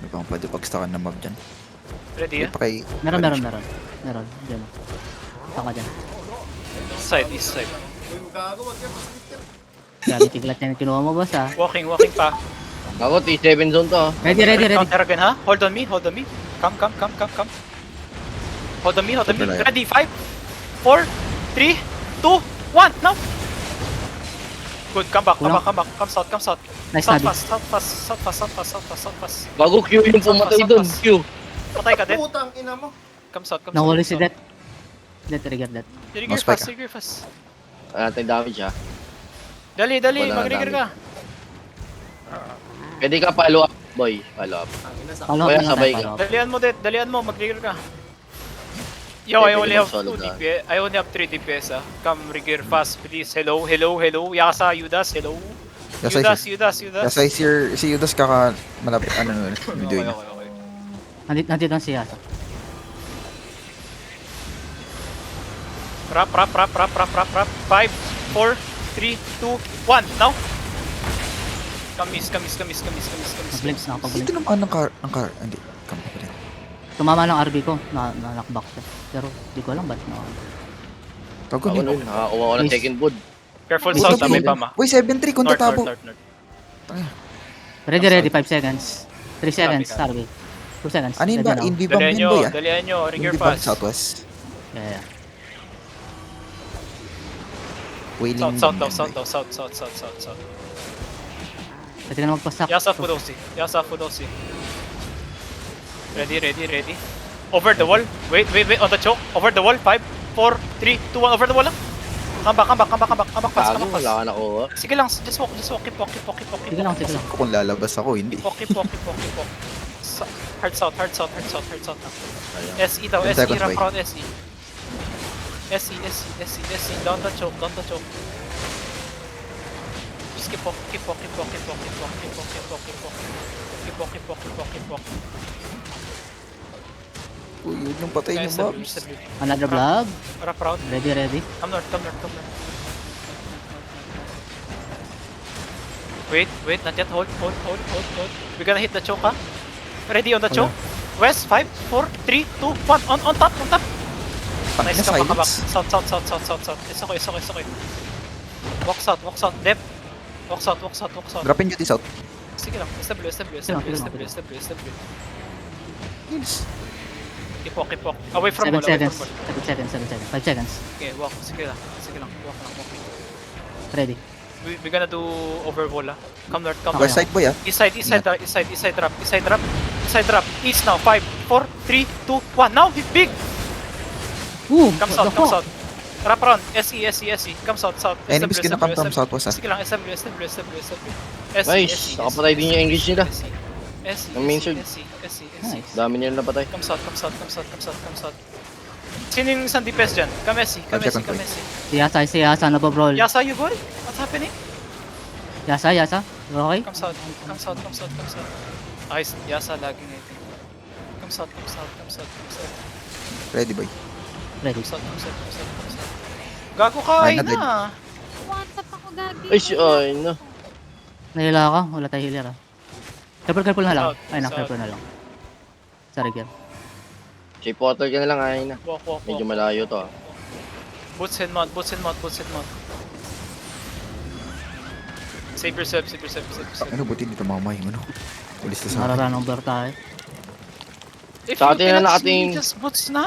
May pang pwede pagstakan ng mob dyan. Ready, Pa kay... Meron. Diyan. Taka dyan. East side. Grabe, tiglat yan yung kinuha mo, boss, ha. Walking pa. Ako, T7 zone to. Ready. Counter again, ha? Hold on me. Come. Hold on me. Reliable. Ready, 5, 4, 3, 2, 1, now! Good, come back. Come south. Nice, South Nabi. fast. Bago Q yung pumatay doon. Q. Patay ka, dead. Putang ina mo. Come south. Nahuli si Det. Det, trigger Det. Trigger Spike fast. Wala tayong damage ha. Dali, Wala mag-trigger ka. Pwede ka follow up, boy. Follow up. Follow up Kuya, na lang sabay tayo, ka. follow up. Dalian mo, mag-trigger ka. Yo, I Pwede only ka have mag-solo 2 ka. DPS. I only have 3 DPS, ah. Come, trigger fast, please. Hello. Yasa, Yudas, hello. Yudas. Yasay, si Yudas kaka malapit, ano nun, video niya. Okay. Nandito ang siya. Rap. 5, 4, 3, 2, 1, now! Kamis. Blinks na kapag Dito naman ng car, hindi, kami pa rin. Tumama lang RB ko, na-knockback siya. Pero di ko alam ba't na. Tago Ako nun, niyo. nakakuha ko ng Nice. second wood. Careful Buti south, na may po. pama. Uy, 7-3, kung tatabo. North. Ready, 5 seconds. 3 seconds, Copy. RB. 2 seconds. Ano yun ba? Ready now. Invi bomb yun boy ah. Dalian nyo, trigger Invi bomb fast. southwest. Yeah. Wailing South. bomb yun, boy. Pwede ka na magpasak. Yasa Fudosi. Ready. Over the wall. Wait, on the choke. Over the wall. 5, 4, 3, 2, 1. Over the wall lang. Come back fast. Bago, wala ka nakuha. Sige lang, just walk. Sige lang. Kung lalabas ako, hindi. Walk. Hard south. SE daw, Ten SE, seconds, wrap boy. around SE. SE, down the choke. Just keep walk. Uy, yun yung patay Guys, ng mobs. Another vlog. Wrap around. Ready. Come north. Wait, not yet. Hold. We're gonna hit the choke, ha? Ready on the choke? West, 5, 4, 3, 2, 1. On top. Patay Nice, na come back. silence. South. It's okay. Walk south. Depth. Walk south. Drop in duty south. Sige lang. SW. Yes. Keep walk. Away from 7 wall. seconds. 5 seconds. Okay, walk. Sige lang. Walk. Ready. We're gonna do over wall, ha? Come north. West side boy ah. East side drop. East now. 5, 4, 3, 2, 1. Now, big. Come south. Wrap around. SE. Come south. Enemies kinakam from southwest ah. Sige lang, SW. Nice, nakapatay din yung English nila. SE. Ang main sword. SE. Nice. Dami nila napatay. Come south. Sino yung isang DPS dyan? Come SE. Si Yasa nababroll. Yasa, you good? What's happening? Yasa. Okay? Come south. Ayos, Yasa lagging I think. Come south. Ready boy. Ready. Come south. Gago ka, Ay, ay na-dead. na. One-tap ako gagi. Ay, no. Nahila ka? Wala tayo healer ah. Careful na lang. South, Ay na, south. careful na lang. Sorry, girl. Shape water ka na lang, ay na. Walk. Medyo malayo to ah. Boots and mount. Save yourself. Ano buti dito mamay yung ano. Ulis na sa akin. Mararun over tayo. If Sa you atin na cannot nakating- see, just boots na.